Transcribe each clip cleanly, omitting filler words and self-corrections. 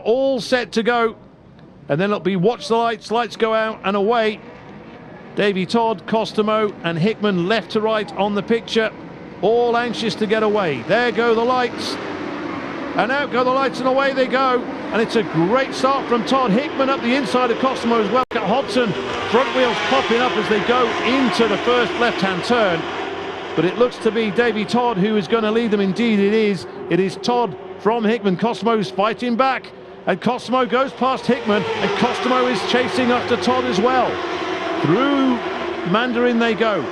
All set to go, and then it'll be watch the lights, lights go out and away. Davy Todd, Costomo and Hickman left to right on the picture, all anxious to get away. There go the lights, and out go the lights and away they go. And it's a great start from Todd. Hickman up the inside of Costomo as well. Hodson, front wheels popping up as they go into the first left-hand turn. But it looks to be Davy Todd who is going to lead them. Indeed it is. It is Todd from Hickman. Costomo's fighting back, and Costomo goes past Hickman, and Costomo is chasing after Todd as well. Through Mandarin they go,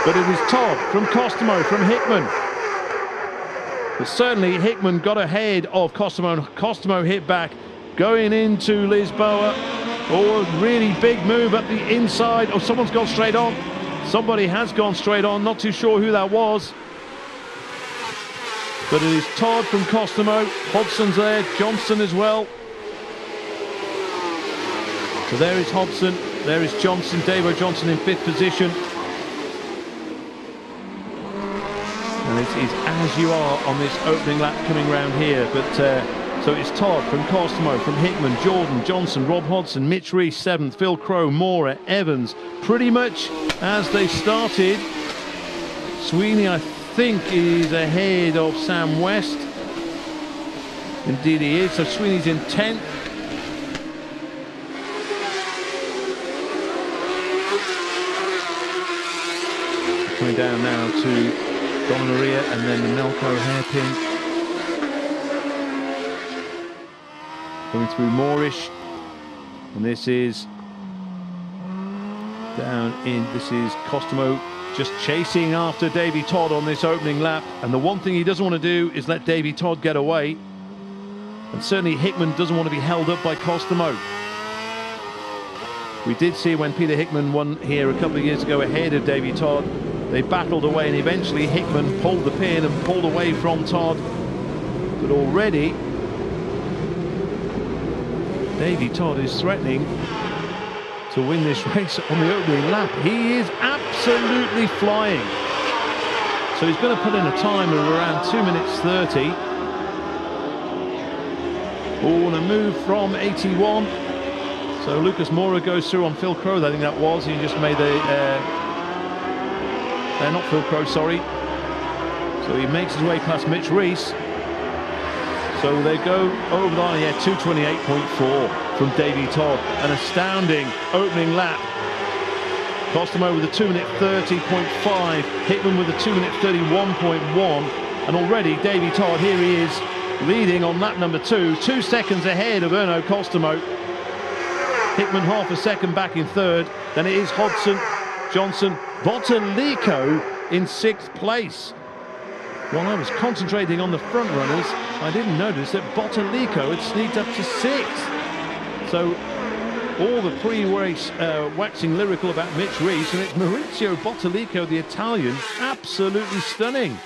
but it is Todd from Costomo from Hickman. But certainly Hickman got ahead of Costomo, and Costomo hit back going into Lisboa. Oh, a really big move up the inside. Oh, someone's gone straight on. Somebody has gone straight on, not too sure who that was. But it is Todd from Costomo. Hodgson's there, Johnson as well. So there is Hodgson, there is Johnson, Davo Johnson in 5th position. And it is as you are on this opening lap coming round here. But so it's Todd from Costomo, from Hickman, Jordan, Johnson, Rob Hodgson, Mitch Reese 7th, Phil Crow, Mora, Evans, pretty much as they started. Sweeney, I think, is ahead of Sam West. Indeed he is. So Sweeney's in 10th. Coming down now to Donna Maria and then the Melco hairpin. Going through Moorish, and this is down in, this is Costomo just chasing after Davy Todd on this opening lap, and the one thing he doesn't want to do is let Davy Todd get away, and certainly Hickman doesn't want to be held up by Costomo. We did see when Peter Hickman won here a couple of years ago ahead of Davy Todd, they battled away and eventually Hickman pulled the pin and pulled away from Todd. But already Davy Todd is threatening to win this race on the opening lap. He is absolutely flying. So he's going to put in a time of around 2 minutes 30. Oh, and a move from 81. So Lucas Mora goes through on Phil Crow, I think that was. He just made the not Phil Crow, sorry. So he makes his way past Mitch Reese. So they go over the line, yeah, 2:28.4 from Davy Todd. An astounding opening lap. Costomo with a 2 minute 30.5, Hickman with a 2 minute 31.1, and already Davy Todd, here he is, leading on lap number 2, 2 seconds ahead of Erno Costomo. Hickman half a second back in 3rd, then it is Hodgson, Johnson, Bottalico in 6th place. While I was concentrating on the front runners, I didn't notice that Bottalico had sneaked up to 6th. So all the pre-race waxing lyrical about Mitch Reese, and it's Maurizio Bottalico, the Italian, absolutely stunning.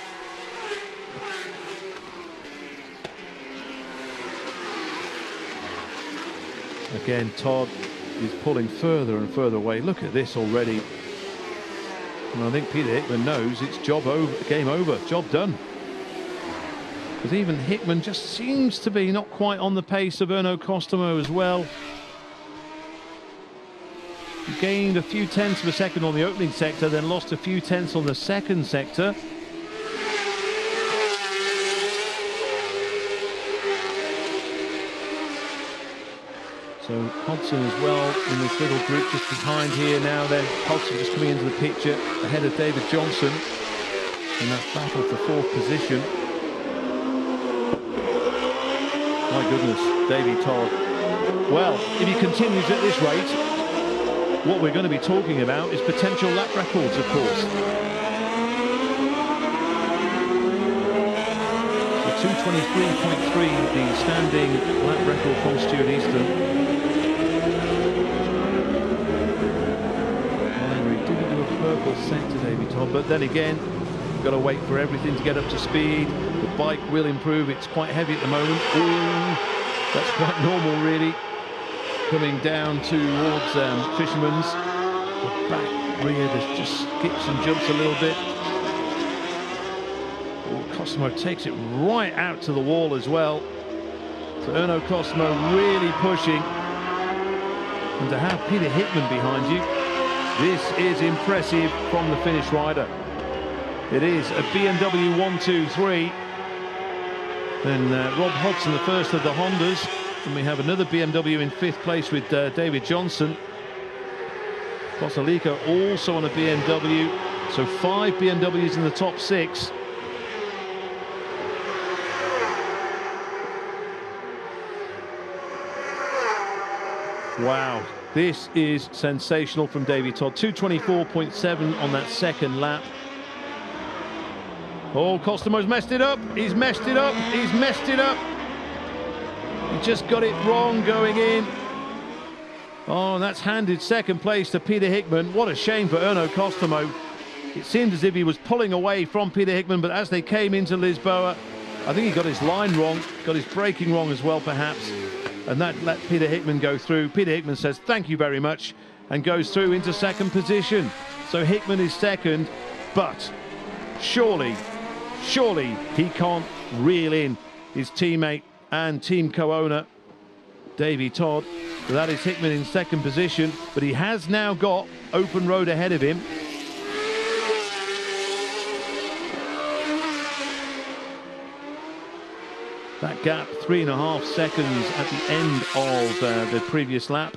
Again, Todd is pulling further and further away. Look at this already. And I think Peter Hickman knows it's job over, game over, job done. Because even Hickman just seems to be not quite on the pace of Erno Costomo as well. He gained a few tenths of a second on the opening sector, then lost a few tenths on the second sector. So Hodgson as well in this little group just behind here now then. Hodgson just coming into the picture ahead of David Johnson in that battle for 4th position. My goodness, Davy Todd. Well, if he continues at this rate, what we're going to be talking about is potential lap records, of course. The 2:23.3, the standing lap record from Stuart Easton. Purple sector, Davy Todd, but then again, you've got to wait for everything to get up to speed. The bike will improve, it's quite heavy at the moment. Ooh, that's quite normal really. Coming down towards Fisherman's. The back rear, there's just skips and jumps a little bit. Ooh, Costomo takes it right out to the wall as well. So Erno Cosmo really pushing. And to have Peter Hickman behind you, this is impressive from the Finnish rider. It is a BMW 1-2-3. Then Rob Hodgson, the first of the Hondas. And we have another BMW in 5th place with David Johnson. Bottalico also on a BMW. So 5 BMWs in the top 6. Wow, this is sensational from Davy Todd. 2:24.7 on that second lap. Oh, Costamo's messed it up. He's messed it up. He's messed it up. He just got it wrong going in. Oh, and that's handed second place to Peter Hickman. What a shame for Erno Costamo. It seemed as if he was pulling away from Peter Hickman, but as they came into Lisboa, I think he got his line wrong, got his braking wrong as well, perhaps. And that let Peter Hickman go through. Peter Hickman says, thank you very much, and goes through into second position. So Hickman is second, but surely he can't reel in his teammate and team co-owner, Davy Todd. So that is Hickman in second position, but he has now got open road ahead of him. That gap, 3.5 seconds at the end of the previous lap.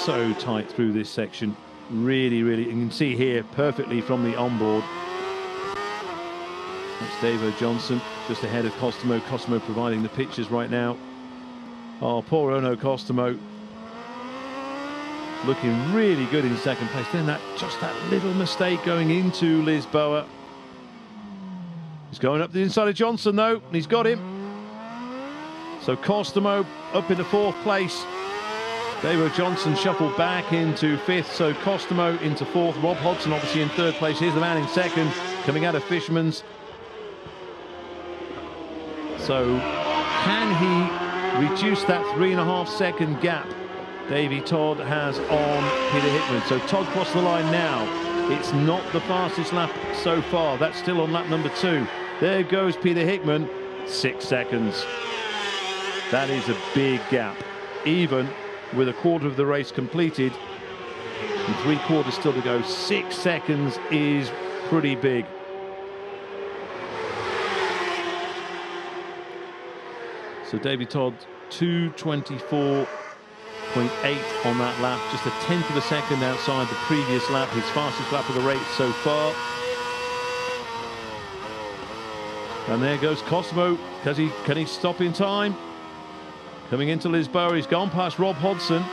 So tight through this section, really, you can see here perfectly from the onboard. That's Davo Johnson just ahead of Costamo. Costamo providing the pictures right now. Oh, poor Erno Costamo, looking really good in second place. Then just that little mistake going into Lisboa. He's going up the inside of Johnson though, and he's got him. So Costamo up into 4th place. Davo Johnson shuffled back into 5th, so Costamo into 4th. Rob Hodgson obviously in 3rd place. Here's the man in 2nd, coming out of Fisherman's. So can he reduce that 3.5 second gap Davy Todd has on Peter Hickman? So Todd crossed the line now. It's not the fastest lap so far. That's still on lap number 2. There goes Peter Hickman, 6 seconds. That is a big gap, even with a quarter of the race completed and 3/4 still to go. 6 seconds is pretty big. So Davy Todd 2:24.8 on that lap, just a 1/10 of a second outside the previous lap, his fastest lap of the race so far. And there goes Costamo. Can he stop in time? Coming into Lisboa, he's gone past Rob Hodgson.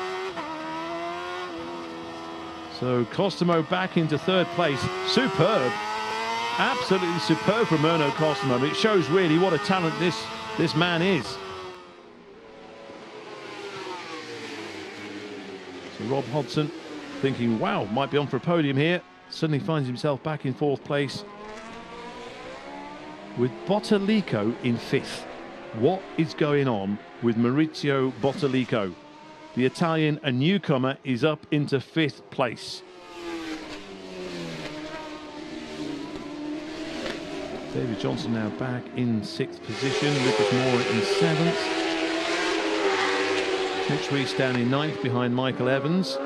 So Costamo back into 3rd place. Superb, absolutely superb from Erno Costamo. It shows really what a talent this man is. So Rob Hodgson thinking, wow, might be on for a podium here. Suddenly finds himself back in 4th place with Bottalico in 5th. What is going on with Maurizio Bottalico? The Italian, a newcomer, is up into 5th place. David Johnson now back in 6th position. Lucas Moore in 7th. Mitch Reese down in 9th behind Michael Evans.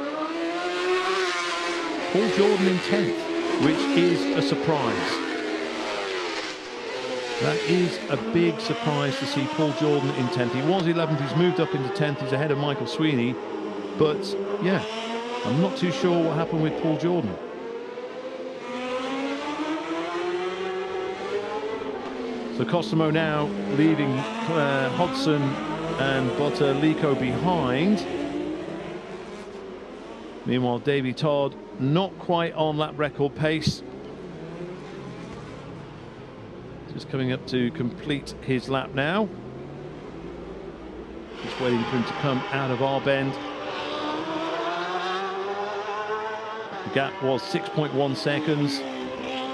Paul Jordan in 10th, which is a surprise. That is a big surprise to see Paul Jordan in 10th. He was 11th, he's moved up into 10th, he's ahead of Michael Sweeney. But yeah, I'm not too sure what happened with Paul Jordan. So Costamo now leaving Hodgson and Bottalico behind. Meanwhile, Davy Todd not quite on lap record pace. Just coming up to complete his lap now. Just waiting for him to come out of our bend. The gap was 6.1 seconds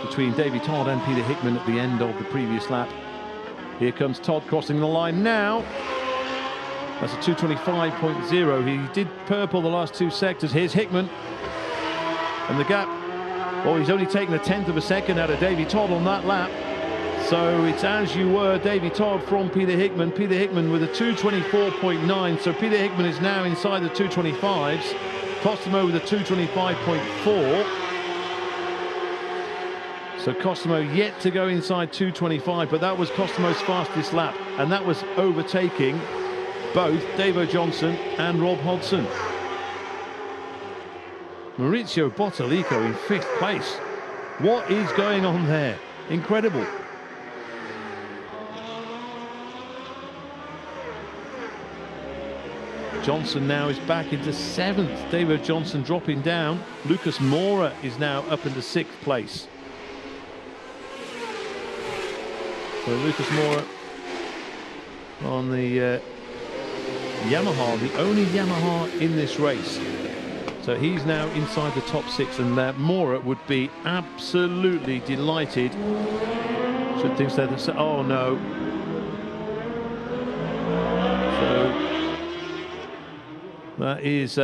between Davy Todd and Peter Hickman at the end of the previous lap. Here comes Todd crossing the line now. That's a 2:25.0. He did purple the last two sectors. Here's Hickman. And the gap, well, he's only taken 1/10 of a second out of Davy Todd on that lap. So it's as you were, Davy Todd from Peter Hickman. Peter Hickman with a 2:24.9. So Peter Hickman is now inside the 2:25s. Costomo with a 2:25.4. So Costomo yet to go inside 2:25, but that was Costomo's fastest lap. And that was overtaking both Davo Johnson and Rob Hodson. Maurizio Bottalico in 5th place. What is going on there? Incredible. Johnson now is back into 7th. Davo Johnson dropping down. Lucas Mora is now up into 6th place. So Lucas Mora on the Yamaha, the only Yamaha in this race. So he's now inside the top 6, and Mora would be absolutely delighted. Should think so. Oh no. So that is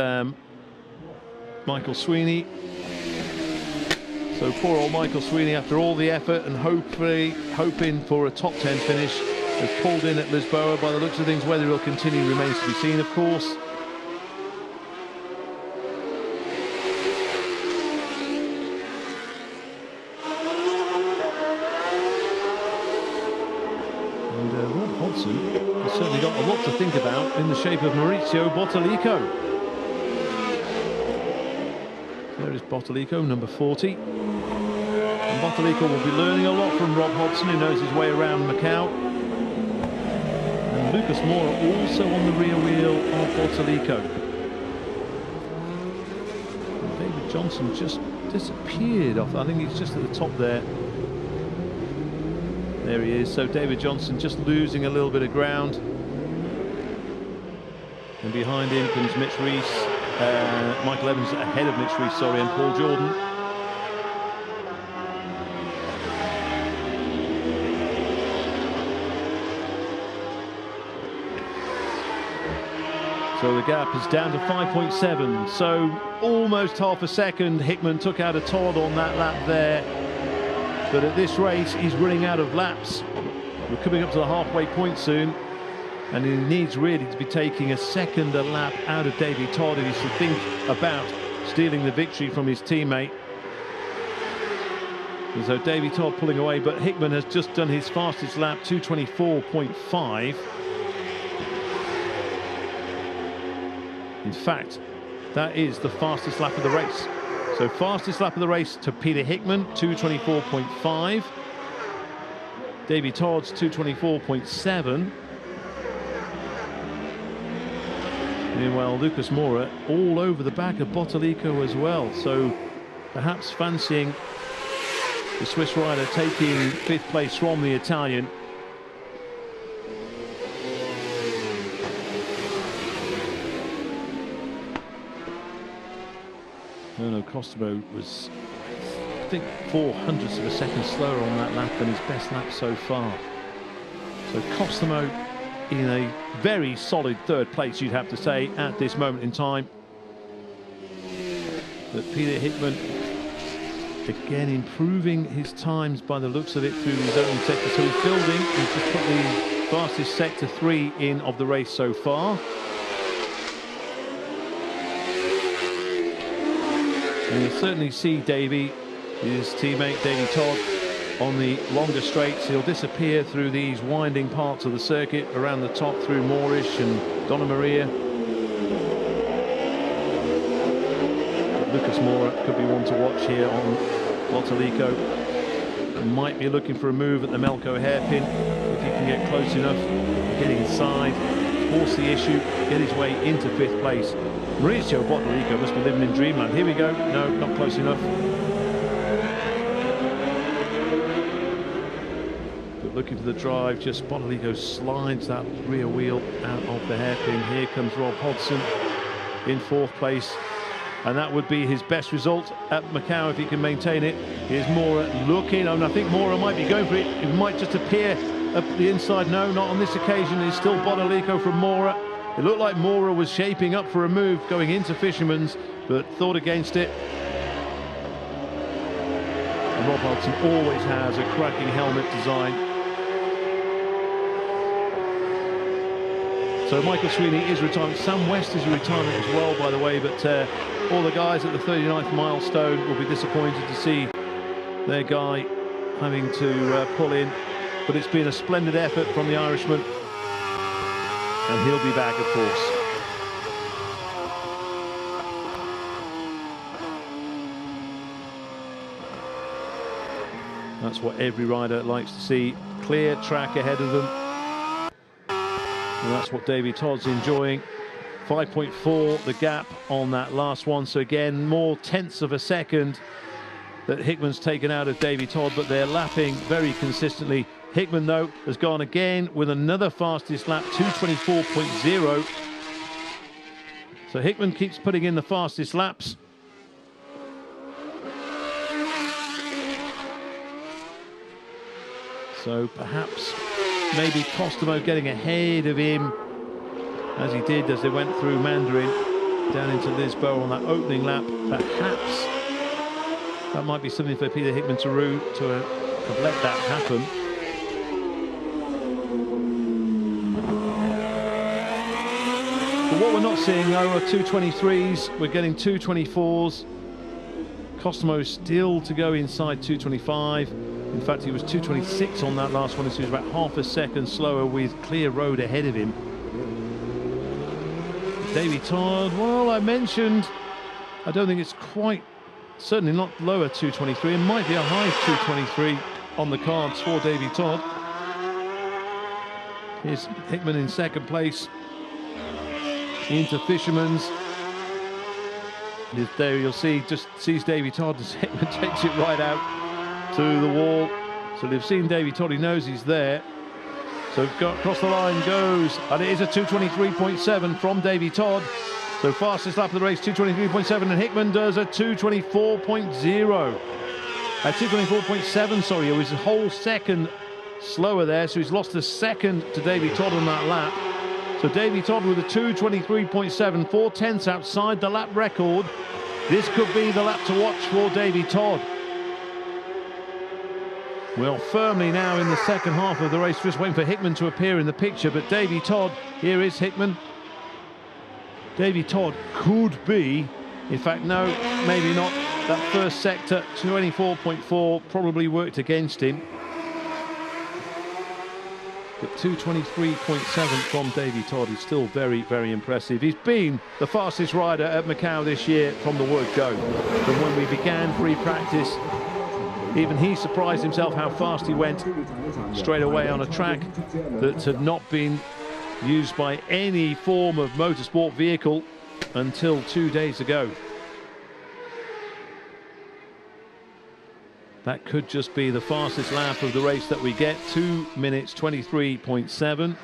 Michael Sweeney. So poor old Michael Sweeney, after all the effort and hoping for a top 10 finish, has pulled in at Lisboa. By the looks of things, whether he'll continue remains to be seen, of course. And Rob Hodson has certainly got a lot to think about in the shape of Maurizio Bottalico. There is Bottalico, number 40. And Bottalico will be learning a lot from Rob Hodson, who knows his way around Macau. And Lucas Mora also on the rear wheel of Bottalico. And David Johnson just disappeared off. I think he's just at the top there. There he is. So David Johnson just losing a little bit of ground. And behind him comes Mitch Rees. Michael Evans ahead of Mitch Rees, sorry, and Paul Jordan. So the gap is down to 5.7. So almost half a second. Hickman took out a Todd on that lap there. But at this race, he's running out of laps. We're coming up to the halfway point soon. And he needs really to be taking a second a lap out of Davy Todd if he should think about stealing the victory from his teammate. And so Davy Todd pulling away, but Hickman has just done his fastest lap, 2:24.5. In fact, that is the fastest lap of the race. So fastest lap of the race to Peter Hickman, 2:24.5. Davy Todd's 2:24.7. Meanwhile, Lucas Mora all over the back of Bottalico as well. So perhaps fancying the Swiss rider taking 5th place from the Italian. No, Costomo was, I think, 0.04 of a second slower on that lap than his best lap so far. So Costomo in a very solid 3rd place, you'd have to say, at this moment in time. But Peter Hickman, again, improving his times by the looks of it through his own sector. So he's building. He's just put the fastest sector 3 in of the race so far. And you'll certainly see Davy, his teammate Davy Todd, on the longer straights. He'll disappear through these winding parts of the circuit around the top through Moorish and Donna Maria. But Lucas Mora could be one to watch here on Bottalico. Might be looking for a move at the Melco hairpin if he can get close enough, get inside, force the issue, get his way into 5th place. Maurizio Bottalico must be living in dreamland. Here we go. No, not close enough. But looking for the drive, just Bottalico slides that rear wheel out of the hairpin. Here comes Rob Hodson in 4th place. And that would be his best result at Macau if he can maintain it. Here's Mora looking, and I think Mora might be going for it. It might just appear up the inside. No, not on this occasion. It's still Bottalico from Mora. It looked like Mora was shaping up for a move going into Fisherman's, but thought against it. And Rob Hodgson always has a cracking helmet design. So Michael Sweeney is retiring. Sam West is retiring as well, by the way, but all the guys at the 39th milestone will be disappointed to see their guy having to pull in. But it's been a splendid effort from the Irishman. And he'll be back, of course. That's what every rider likes to see. Clear track ahead of them. And that's what Davy Todd's enjoying. 5.4 the gap on that last one. So again, more tenths of a second that Hickman's taken out of Davy Todd, but they're lapping very consistently. Hickman, though, has gone again with another fastest lap, 2:24.0. So Hickman keeps putting in the fastest laps. So perhaps maybe Costomo getting ahead of him, as he did as they went through Mandarin down into Lisboa on that opening lap. Perhaps that might be something for Peter Hickman to have let that happen. But what we're not seeing, though, are 2:23s. We're getting 2:24s. Costomo still to go inside 2:25. In fact, he was 2:26 on that last one, so he was about half a second slower with clear road ahead of him. Davy Todd, well, I mentioned, I don't think it's quite, certainly not lower 2:23. It might be a high 2:23 on the cards for Davy Todd. Here's Hickman in second place into Fisherman's. There you'll see, just sees Davy Todd as Hickman takes it right out to the wall. So they've seen Davy Todd, he knows he's there. So across the line goes, and it is a 2:23.7 from Davy Todd. So fastest lap of the race, 2:23.7, and Hickman does a 2:24.0. 2:24.7, sorry, it was a whole second slower there, so he's lost a second to Davy Todd on that lap. So Davy Todd with a 2:23.7, 4 tenths outside the lap record. This could be the lap to watch for Davy Todd. Well, firmly now in the second half of the race, just waiting for Hickman to appear in the picture, but Davy Todd, here is Hickman. Davy Todd could be, in fact, no, maybe not. That first sector, 24.4, probably worked against him. But 2:23.7 from Davy Todd is still very, very impressive. He's been the fastest rider at Macau this year from the word go. From when we began free practice, even he surprised himself how fast he went straight away on a track that had not been used by any form of motorsport vehicle until 2 days ago. That could just be the fastest lap of the race that we get, 2 minutes 23.7.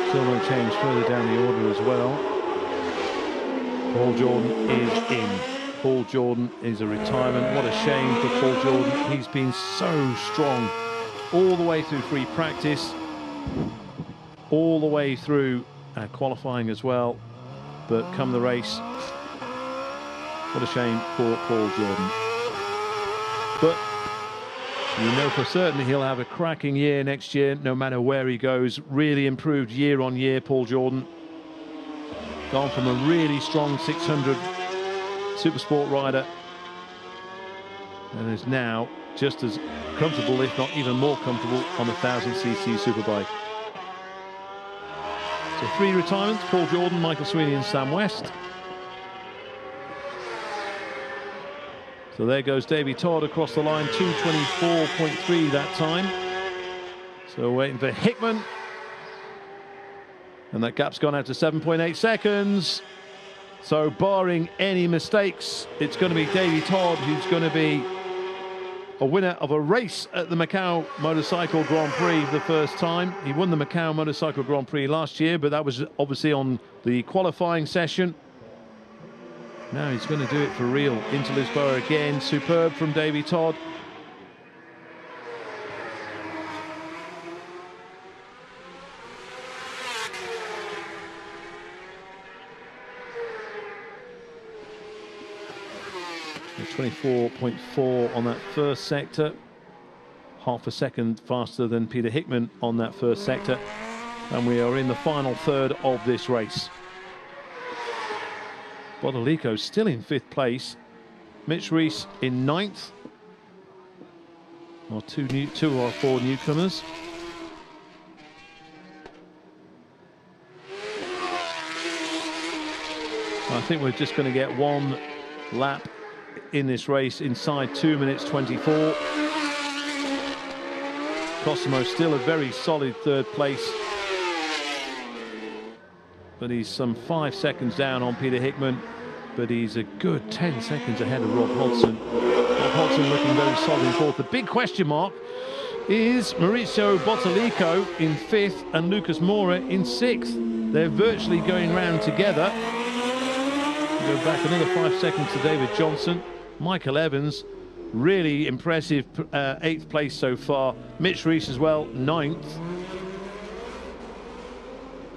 Still no change further down the order as well. Paul Jordan is in. Paul Jordan is a retirement. What a shame for Paul Jordan. He's been so strong all the way through free practice, all the way through qualifying as well. But come the race, what a shame for Paul Jordan. But you know for certain he'll have a cracking year next year, no matter where he goes. Really improved year on year, Paul Jordan. Gone from a really strong 600 Supersport rider and is now just as comfortable, if not even more comfortable, on the 1000cc Superbike. So 3 retirements: Paul Jordan, Michael Sweeney and Sam West. So there goes Davy Todd across the line, 2:24.3 that time. So waiting for Hickman, and that gap's gone out to 7.8 seconds. So barring any mistakes, it's going to be Davy Todd who's going to be a winner of a race at the Macau Motorcycle Grand Prix for the first time. He won the Macau Motorcycle Grand Prix last year, but that was obviously on the qualifying session. Now he's going to do it for real. Into Lisboa again. Superb from Davy Todd. The 24.4 on that first sector. Half a second faster than Peter Hickman on that first sector. And we are in the final third of this race. Bodolico still in 5th place. Mitch Rees in 9th. Or two or four newcomers. I think we're just going to get one lap in this race inside 2 minutes 24. Cosimo still a very solid 3rd place. But he's some 5 seconds down on Peter Hickman, but he's a good 10 seconds ahead of Rob Hodgson. Rob Hodgson looking very solid in 4th. The big question mark is Maurizio Bottolico in 5th and Lucas Mora in 6th. They're virtually going round together. Go back another 5 seconds to David Johnson. Michael Evans, really impressive 8th place so far. Mitch Rees as well, 9th.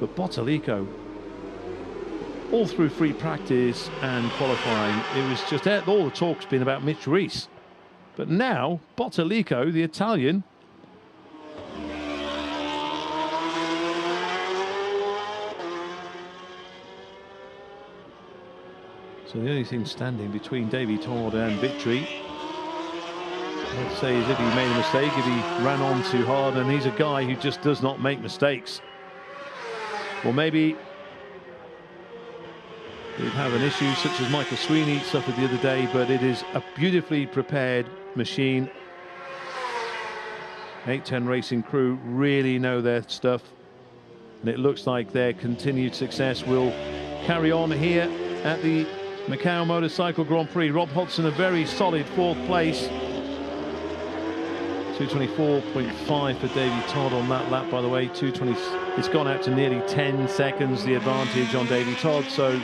But Bottolico, all through free practice and qualifying, it was just all the talk's been about Mitch Rees. But now, Bottolico, the Italian, so the only thing standing between Davy Todd and victory, I'd say, is if he made a mistake, if he ran on too hard, and he's a guy who just does not make mistakes. Or maybe he'd have an issue such as Michael Sweeney suffered the other day, but it is a beautifully prepared machine. 810 Racing crew really know their stuff, and it looks like their continued success will carry on here at the Macau Motorcycle Grand Prix. Rob Hodgson a very solid 4th place. 224.5 for Davy Todd on that lap, by the way. 220. It's gone out to nearly 10 seconds, the advantage on Davy Todd. So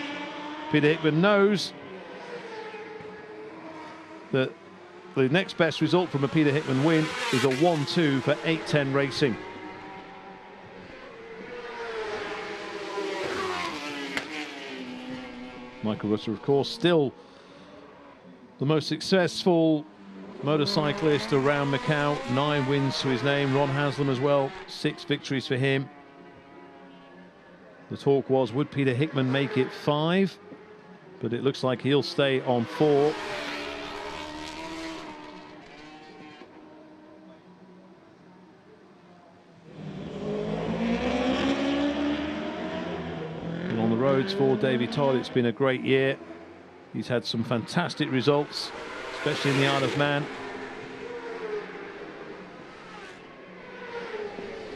Peter Hickman knows that the next best result from a Peter Hickman win is a 1-2 for 810 Racing. Michael Rutter, of course, still the most successful motorcyclist around Macau. 9 wins to his name. Ron Haslam as well, 6 victories for him. The talk was, would Peter Hickman make it 5? But it looks like he'll stay on 4. And on the roads for Davy Todd, it's been a great year. He's had some fantastic results, especially in the Isle of Man.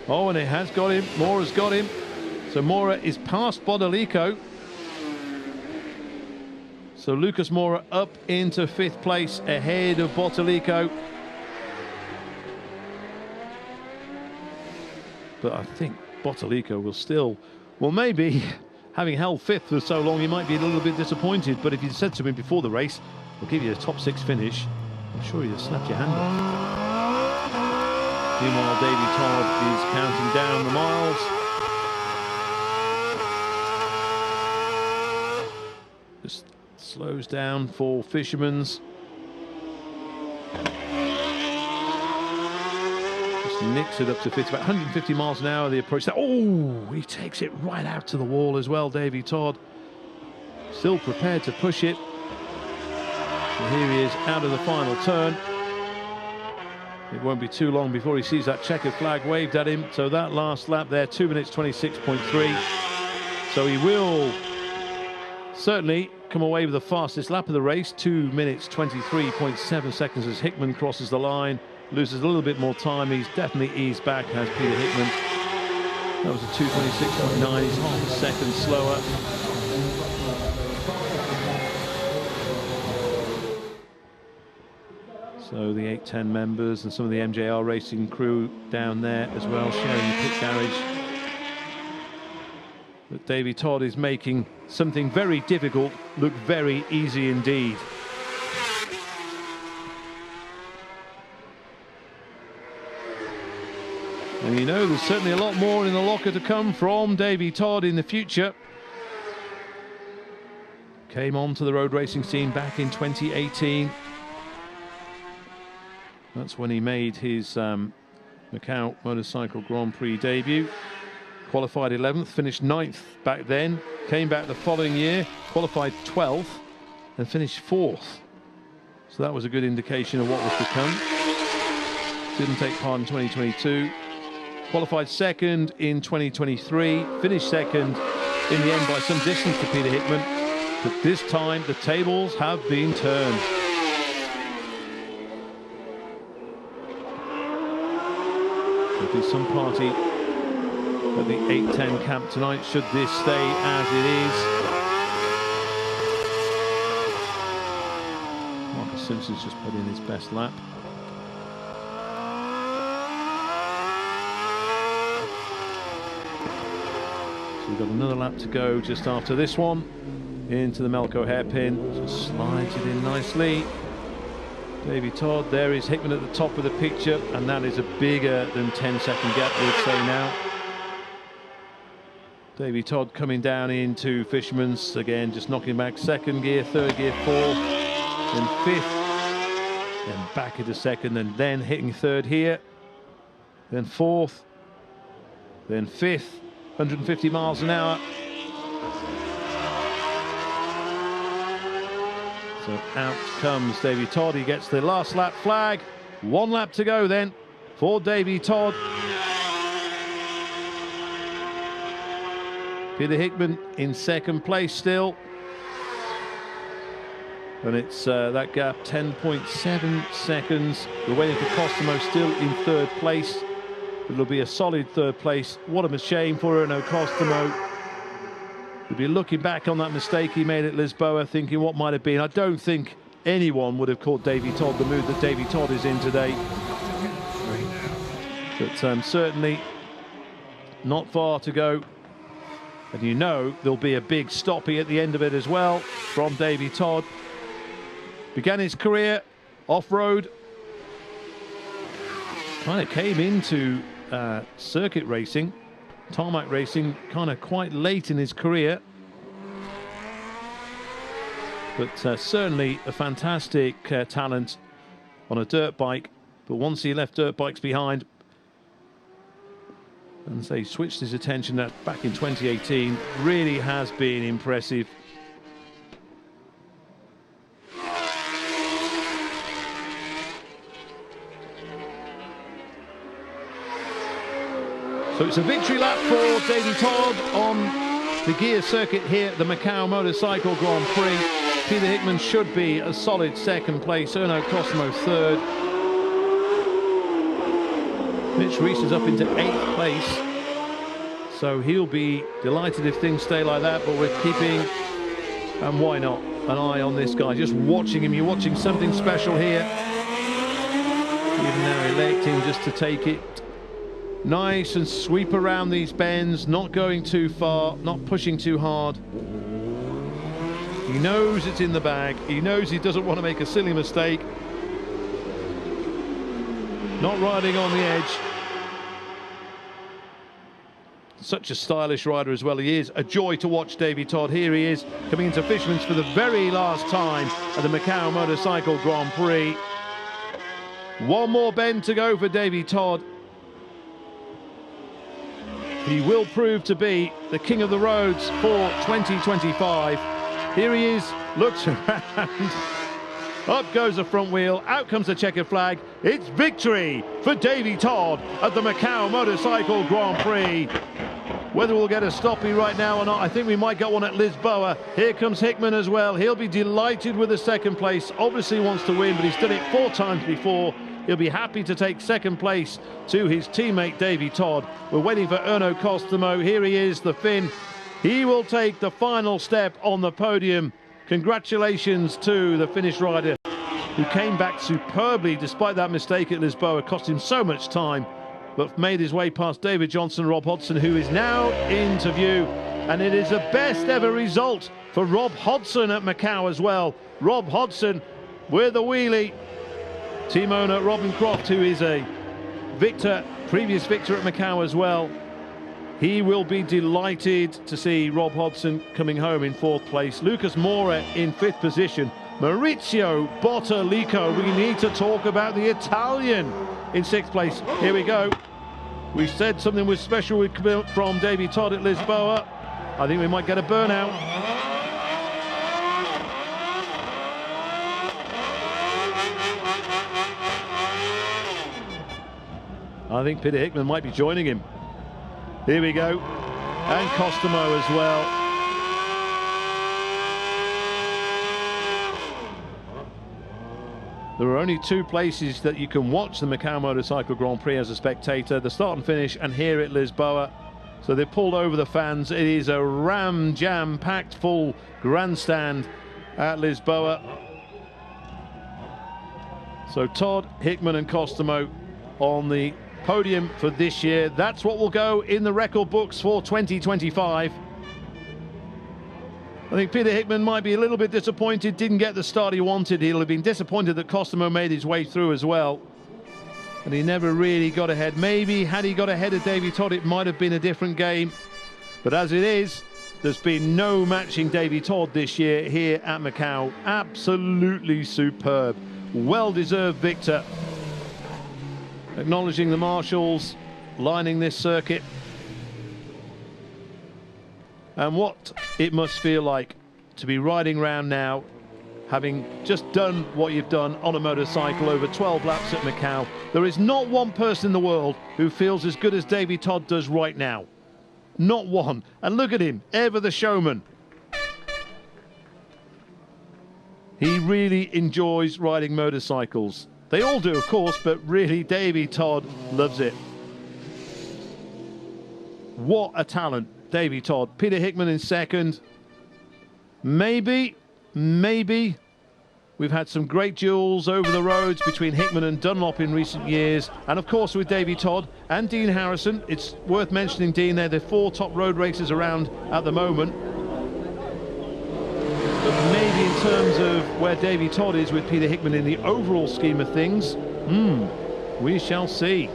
Oh, and it has got him. Mora's got him. So Mora is past Bodolico. So Lucas Mora up into 5th place ahead of Bottolico. But I think Bottolico will still, well, maybe having held 5th for so long, he might be a little bit disappointed. But if you said to him before the race, we'll give you a top 6 finish, I'm sure he'd have snapped your hand off. Meanwhile, Davy Todd is counting down the miles. Just slows down for Fisherman's. Just nicks it up to 50, about 150 miles an hour, the approach. Oh, he takes it right out to the wall as well, Davy Todd. Still prepared to push it. And here he is out of the final turn. It won't be too long before he sees that checkered flag waved at him. So that last lap there, 2 minutes 26.3. So he will certainly come away with the fastest lap of the race. 2 minutes 23.7 seconds as Hickman crosses the line. Loses a little bit more time. He's definitely eased back, has Peter Hickman. That was a 2:26.9. He's half a second slower. So the 810 members and some of the MJR racing crew down there as well, sharing the pit garage. But Davy Todd is making something very difficult look very easy indeed. And you know, there's certainly a lot more in the locker to come from Davy Todd in the future. Came onto the road racing scene back in 2018. That's when he made his Macau Motorcycle Grand Prix debut. Qualified 11th, finished 9th back then. Came back the following year, qualified 12th and finished 4th. So that was a good indication of what was to come. Didn't take part in 2022. Qualified 2nd in 2023. Finished 2nd in the end by some distance to Peter Hickman. But this time the tables have been turned. There'll be some party at the 810 camp tonight, should this stay as it is. Marcus Simpson's just put in his best lap. So we've got another lap to go just after this one. Into the Melco hairpin, just slides it in nicely. Davy Todd, there is Hickman at the top of the picture, and that is a bigger than 10-second gap, we'd say now. Davy Todd coming down into Fisherman's, again just knocking back 2nd gear, 3rd gear, 4th, then 5th, then back into 2nd, and then hitting 3rd here, then 4th, then 5th, 150 miles an hour. So out comes Davy Todd. He gets the last lap flag. 1 lap to go then for Davy Todd. Peter Hickman in 2nd place still. And it's that gap, 10.7 seconds. We're waiting for Costomo still in 3rd place. It'll be a solid 3rd place. What a shame for Erno Costomo. We'll be looking back on that mistake he made at Lisboa, thinking what might have been. I don't think anyone would have caught Davy Todd the mood that Davy Todd is in today. But certainly not far to go. And you know there'll be a big stoppie at the end of it as well from Davy Todd. Began his career off-road. Kind of came into circuit racing. Tarmac racing kind of quite late in his career, but certainly a fantastic talent on a dirt bike. But once he left dirt bikes behind and say switched his attention back in 2018, really has been impressive. So it's a victory lap for Davy Todd on the gear circuit here at the Macau Motorcycle Grand Prix. Peter Hickman should be a solid 2nd place. Erno Costomo 3rd. Mitch Reese is up into 8th place. So he'll be delighted if things stay like that, but we're keeping, and why not, an eye on this guy. Just watching him, you're watching something special here. Even now electing just to take it nice and sweep around these bends, not going too far, not pushing too hard. He knows it's in the bag. He knows he doesn't want to make a silly mistake. Not riding on the edge. Such a stylish rider as well. He is a joy to watch, Davy Todd. Here he is coming into Fisherman's for the very last time at the Macau Motorcycle Grand Prix. 1 more bend to go for Davy Todd. He will prove to be the king of the roads for 2025. Here he is, looks around. Up goes the front wheel, out comes the checkered flag. It's victory for Davy Todd at the Macau Motorcycle Grand Prix. Whether we'll get a stoppie right now or not, I think we might get one at Lisboa. Here comes Hickman as well. He'll be delighted with the 2nd place. Obviously wants to win, but he's done it 4 times before. He'll be happy to take 2nd place to his teammate Davy Todd. We're waiting for Erno Costomo. Here he is, the Finn. He will take the final step on the podium. Congratulations to the Finnish rider. who came back superbly despite that mistake at Lisboa, cost him so much time, but made his way past David Johnson, Rob Hodgson, who is now into view. And it is the best ever result for Rob Hodgson at Macau as well. Rob Hodgson with a wheelie. Team owner Robin Croft, who is a victor, previous victor at Macau as well. He will be delighted to see Rob Hodgson coming home in 4th place. Lucas Mora in 5th position. Maurizio Bottalico, we need to talk about the Italian, in 6th place. Here we go. We said something was special from Davy Todd at Lisboa. I think we might get a burnout. I think Peter Hickman might be joining him. Here we go. And Costomo as well. There are only 2 places that you can watch the Macau Motorcycle Grand Prix as a spectator, the start and finish, and here at Lisboa. So they pulled over the fans. It is a jam-packed full grandstand at Lisboa. So Todd, Hickman and Costomo on the podium for this year. That's what will go in the record books for 2025. I think Peter Hickman might be a little bit disappointed, didn't get the start he wanted. He'll have been disappointed that Costomo made his way through as well. And he never really got ahead. Maybe had he got ahead of Davy Todd, it might have been a different game. But as it is, there's been no matching Davy Todd this year here at Macau. Absolutely superb. Well-deserved victor. Acknowledging the marshals lining this circuit. And what it must feel like to be riding around now, having just done what you've done on a motorcycle over 12 laps at Macau. There is not one person in the world who feels as good as Davy Todd does right now. Not one. And look at him, ever the showman. He really enjoys riding motorcycles. They all do, of course, but really Davy Todd loves it. What a talent, Davy Todd. Peter Hickman in 2nd. Maybe we've had some great duels over the roads between Hickman and Dunlop in recent years, and of course with Davy Todd and Dean Harrison. It's worth mentioning, Dean, they're the 4 top road racers around at the moment. But maybe in terms of where Davy Todd is with Peter Hickman in the overall scheme of things, we shall see.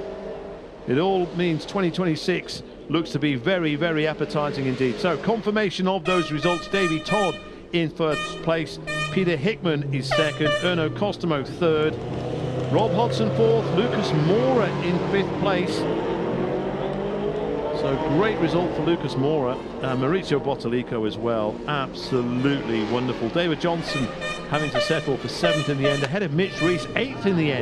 It all means 2026 looks to be very, very appetizing indeed. So confirmation of those results: Davy Todd in 1st place, Peter Hickman is 2nd, Erno Costomo 3rd, Rob Hodgson 4th, Lucas Mora in 5th place. So great result for Lucas Mora, Maurizio Bottalico as well. Absolutely wonderful. David Johnson having to settle for 7th in the end, ahead of Mitch Reese, 8th in the end.